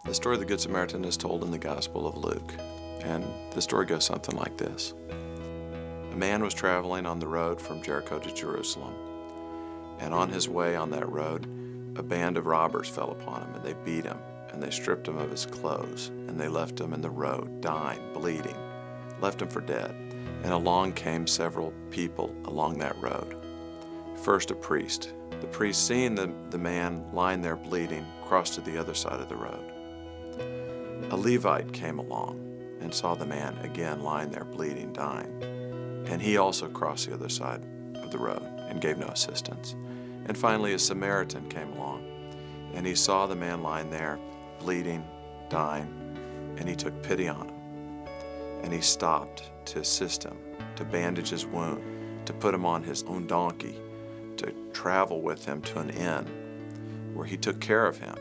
The story of the Good Samaritan is told in the Gospel of Luke, and the story goes something like this. A man was traveling on the road from Jericho to Jerusalem, and on his way on that road, a band of robbers fell upon him, and they beat him, and they stripped him of his clothes, and they left him in the road, dying, bleeding, left him for dead. And along came several people along that road. First, a priest. The priest, seeing the man lying there bleeding, crossed to the other side of the road. A Levite came along and saw the man again lying there bleeding, dying, and he also crossed the other side of the road and gave no assistance. And finally a Samaritan came along, and he saw the man lying there bleeding, dying, and he took pity on him, and he stopped to assist him, to bandage his wound, to put him on his own donkey, to travel with him to an inn where he took care of him.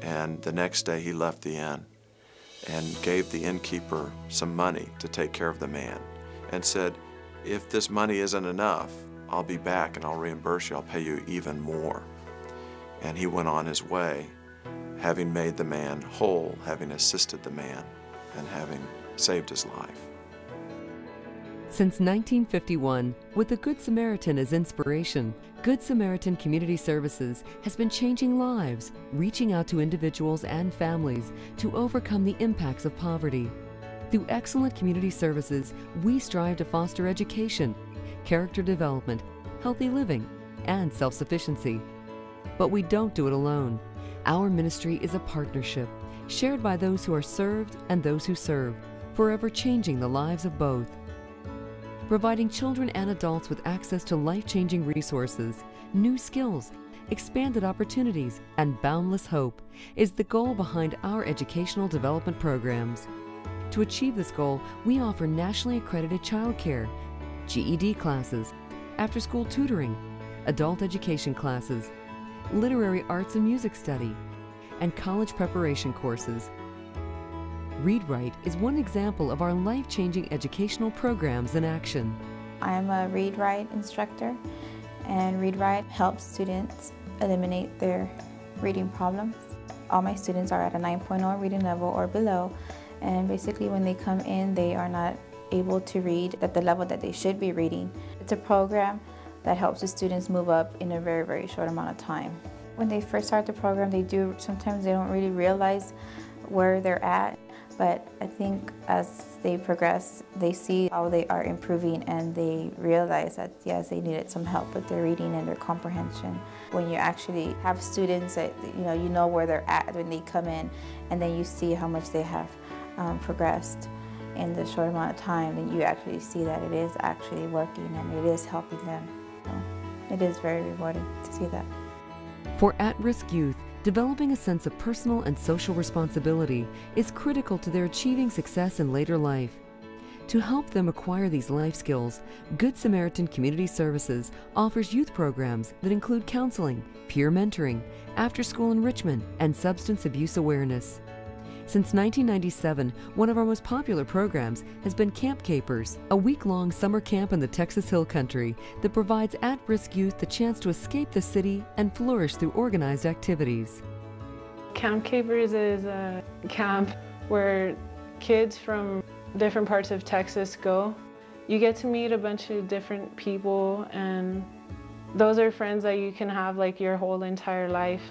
And the next day he left the inn and gave the innkeeper some money to take care of the man and said, if this money isn't enough, I'll be back and I'll reimburse you, I'll pay you even more. And he went on his way, having made the man whole, having assisted the man, and having saved his life. Since 1951, with the Good Samaritan as inspiration, Good Samaritan Community Services has been changing lives, reaching out to individuals and families to overcome the impacts of poverty. Through excellent community services, we strive to foster education, character development, healthy living, and self-sufficiency. But we don't do it alone. Our ministry is a partnership, shared by those who are served and those who serve, forever changing the lives of both. Providing children and adults with access to life-changing resources, new skills, expanded opportunities, and boundless hope is the goal behind our educational development programs. To achieve this goal, we offer nationally accredited childcare, GED classes, after-school tutoring, adult education classes, literary arts and music study, and college preparation courses. Read-Write is one example of our life-changing educational programs in action. I'm a Read-Write instructor, and Read-Write helps students eliminate their reading problems. All my students are at a 9.0 reading level or below, and basically when they come in, they are not able to read at the level that they should be reading. It's a program that helps the students move up in a very, very short amount of time. When they first start the program, sometimes they don't really realize where they're at. But I think as they progress, they see how they are improving and they realize that, yes, they needed some help with their reading and their comprehension. When you actually have students that, you know where they're at when they come in, and then you see how much they have progressed in the short amount of time, then you actually see that it is actually working and it is helping them. So it is very rewarding to see that. For at-risk youth, developing a sense of personal and social responsibility is critical to their achieving success in later life. To help them acquire these life skills, Good Samaritan Community Services offers youth programs that include counseling, peer mentoring, after-school enrichment, and substance abuse awareness. Since 1997, one of our most popular programs has been Camp Capers, a week-long summer camp in the Texas Hill Country that provides at-risk youth the chance to escape the city and flourish through organized activities. Camp Capers is a camp where kids from different parts of Texas go. You get to meet a bunch of different people, and those are friends that you can have like your whole entire life.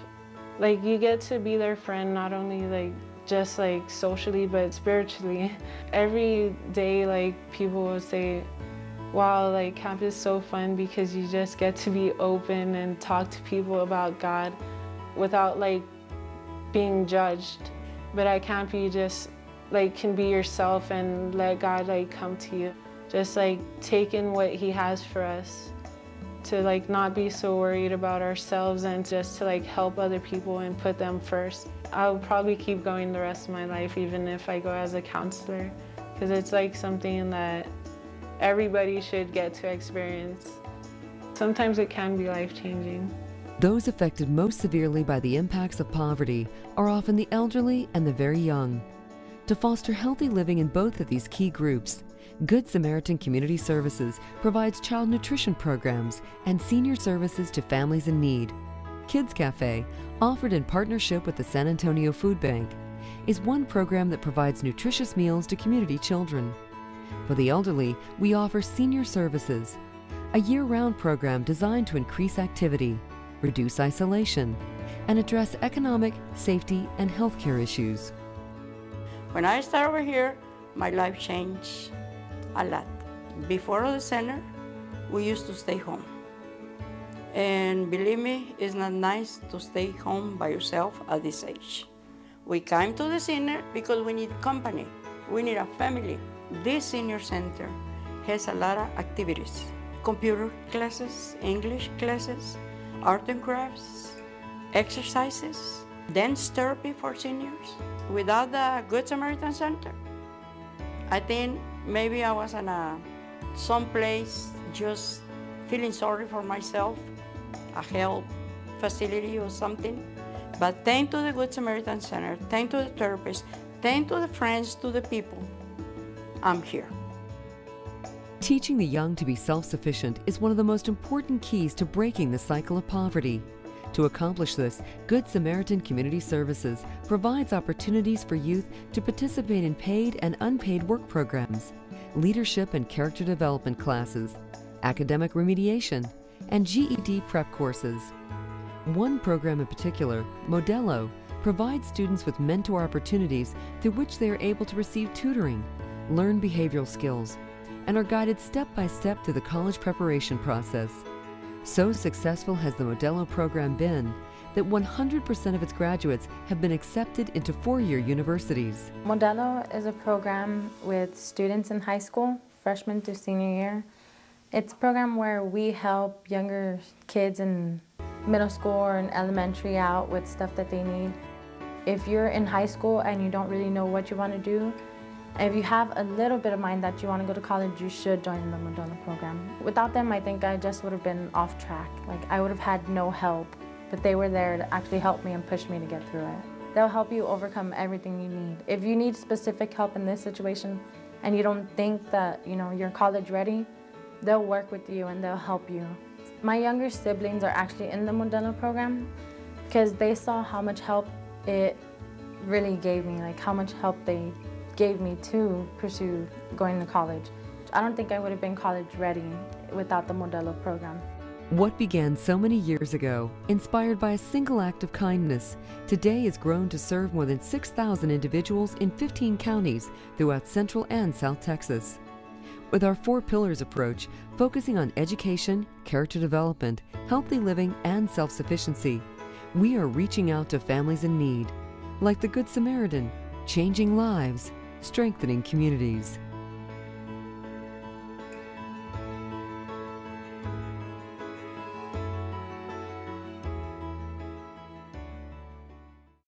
Like, you get to be their friend not only just socially, but spiritually. Every day, people will say, wow, camp is so fun because you just get to be open and talk to people about God without being judged. But at camp you just can be yourself and let God come to you. Just take in what He has for us, to not be so worried about ourselves, and just to help other people and put them first. I'll probably keep going the rest of my life, even if I go as a counselor, because it's something that everybody should get to experience. Sometimes it can be life-changing. Those affected most severely by the impacts of poverty are often the elderly and the very young. To foster healthy living in both of these key groups, Good Samaritan Community Services provides child nutrition programs and senior services to families in need. Kids Cafe, offered in partnership with the San Antonio Food Bank, is one program that provides nutritious meals to community children. For the elderly, we offer senior services, a year-round program designed to increase activity, reduce isolation, and address economic, safety, and healthcare issues. When I started over here, my life changed a lot. Before the center, we used to stay home. And believe me, it's not nice to stay home by yourself at this age. We came to the center because we need company. We need a family. This senior center has a lot of activities. Computer classes, English classes, art and crafts, exercises, dance therapy for seniors. Without the Good Samaritan Center, I think maybe I was in some place just feeling sorry for myself, a help facility or something. But thanks to the Good Samaritan Center, thanks to the therapists, thanks to the friends, to the people, I'm here. Teaching the young to be self-sufficient is one of the most important keys to breaking the cycle of poverty. To accomplish this, Good Samaritan Community Services provides opportunities for youth to participate in paid and unpaid work programs, leadership and character development classes, academic remediation, and GED prep courses. One program in particular, Modelo, provides students with mentor opportunities through which they are able to receive tutoring, learn behavioral skills, and are guided step by step through the college preparation process. So successful has the Modelo program been that 100% of its graduates have been accepted into four-year universities. Modelo is a program with students in high school, freshman to senior year. It's a program where we help younger kids in middle school or in elementary out with stuff that they need. If you're in high school and you don't really know what you want to do, and if you have a little bit of mind that you want to go to college, you should join the Modelo program. Without them, I think I just would have been off track. Like, I would have had no help, but they were there to actually help me and push me to get through it. They'll help you overcome everything you need. If you need specific help in this situation and you don't think that, you're college ready, they'll work with you and they'll help you. My younger siblings are actually in the Modelo program because they saw how much help it really gave me, like how much help they gave me to pursue going to college. I don't think I would have been college ready without the Modelo program. What began so many years ago, inspired by a single act of kindness, today has grown to serve more than 6,000 individuals in 15 counties throughout Central and South Texas. With our 4 pillars approach, focusing on education, character development, healthy living, and self-sufficiency, we are reaching out to families in need, like the Good Samaritan, changing lives, strengthening communities.